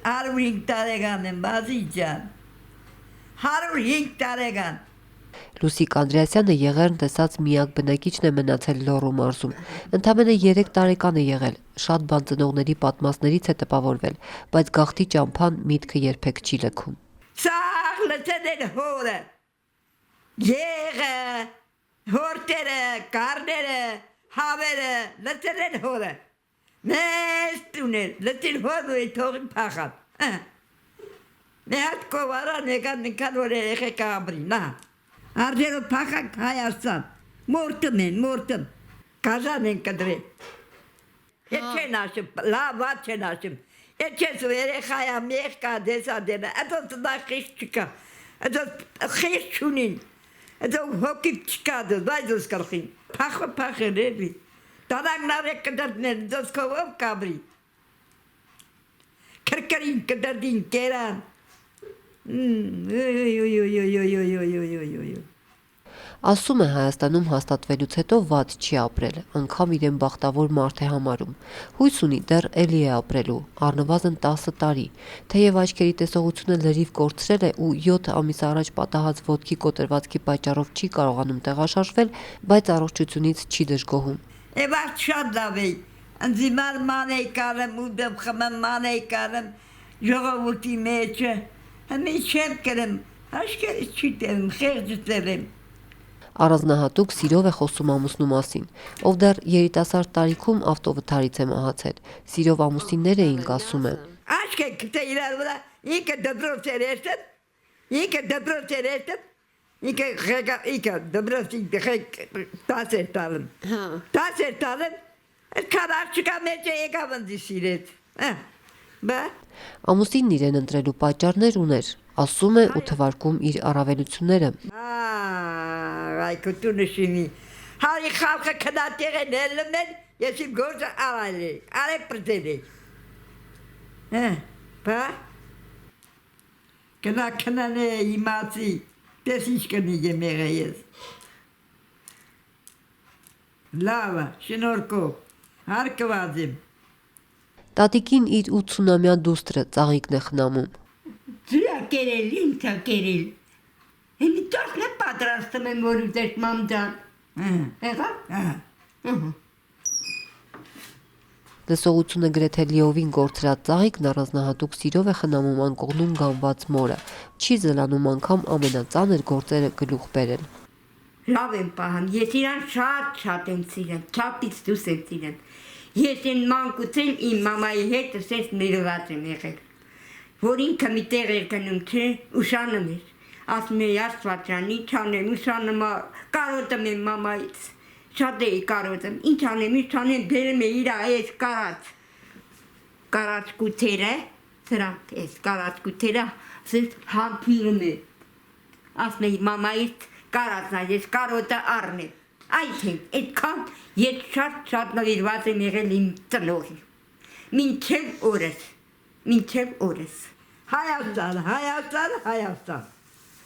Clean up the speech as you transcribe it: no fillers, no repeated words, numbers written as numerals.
105 տարեկան եմ, բազի ջան, 105 տարեկան։ Լուսիկ Անդրեասյանը Եղեռն տեսած միակ բնակիչն է մնացել Լոռու մարզում։ Ընդամենը 3 տարեկան է եղել, շատ բան ծնողների պատմածներից է տպավորվել, բայց գաղթի ճամփան միտքը երբեք չի լքում։ Սաղ լծել հորը, եղը, հորտերը, կարները, հավերը, լծել հորը, մեզ տունել, լծել հորը ու թողին պախատ։ Մի հատ կովարան եկան նկան որ երեխեք ամրի, նա։ Արձերով պախակ Հայաստան, մորտում են, մորտում, կազան են կդրել։ Ետ չեն աշում, լավ վատ չեն աշում։ Ետ չես ու երեխայա մեխ կա դեսա դենը, էտո տնա խիշ չկա, էտո խիշ չունին, էտո հոգիվ չկա դոս, բայ դոս կրխին, պախը ներվի, տանագնար է կդրդներ, դոս կովով կաբրի, կրկրին կդրդին կերան, Ասում է Հայաստանում հաստատվելուց հետո վատ չի ապրել, անգամ իրեն բախտավոր մարդ է համարում։ Հույս ունի դեռ էլի է ապրելու, առնվազն 10 տարի, թեև աչքերի տեսողությունը լրիվ կորցրել է ու 7 ամիս առաջ պատահած ոտքի կոտրվածքի պատճառով չի կարողանում տեղաշարժվել, բայց առողջությունից չի դժգոհում։ Եվարդ շատ լավ էի, ընձիմար ման էի կարեմ, ու դպխմեմ ման էի կարեմ, ժողովուրդի մեջը, հմի չեմ կրեմ, հաշկերից չի տերեմ, խեղճ տերեմ։ Առանձնահատուկ սիրով է խոսում ամուսնու մասին, ով դեռ երիտասարդ տարիքում ավտովթարից է մահացել։ Սիրով ամուսիններ էինք, ասում է։ Աշկ է կտե իրար վրա, ինքը դպրոց էր էստըտ, ինքը դպրոց տաս էր տալым, տաս էր տալым, կան աղջիկա մեջ եկավ ընձի սիրեց, բա։ Ամուսինն իրեն ընտրելու պատճառներ ուներ, ասում է ու թվարկում իր առավելությունները։ Այ կտու նշիմի, հարի խալխը կնատեղ են հելում են, ես իմ գործը արայլ է, արե պրդել է, բա, կնան է իմացի, տես ինչ կնի եմ եղը ես, լավը, շնորքով, հարկված եմ, Տատիկին իր 80-ամյա դուստրը ծաղիկն է խնամում։ Ձիա կերել, ինձ է կերել։ Հիմի տորքն է պատրաստում եմ, որ ուտես մամջան։ Եղա։ Լսողությունը գրեթե լիովին կորցրած ծաղիկն առանձնահատուկ սիրով է խնամում անկողնում գանված մորը, չի զլանում անգամ ամենածանր գործերը գլուխ բերել։ Լավ եմ պահան, ես իրան շատ եմ սիրեմ, չափից դուս եմ սիրեմ։ Ես են մանկուցել իմ մամայի հետ սես ներված եմ եղել, որ ինքը մի տեղ էր գնում չէ, ուշանում էր, ասում էի Աստվածյանի, ինչ անեմ, ուշանում կարոտում եմ մամայից, շատ էի կարոտում, ինչ անեմ, բերում է իր այս կարած կութերը, սրանք այս կարած կութերը, սես համպիրում է, ասում էի մամայից կարածնա, ես կարոտը առնեմ, այդ եմ, այդքան ես շատ նվիրված եմ եղել իմ ծնողի, մինչև օրս, Հայաստան,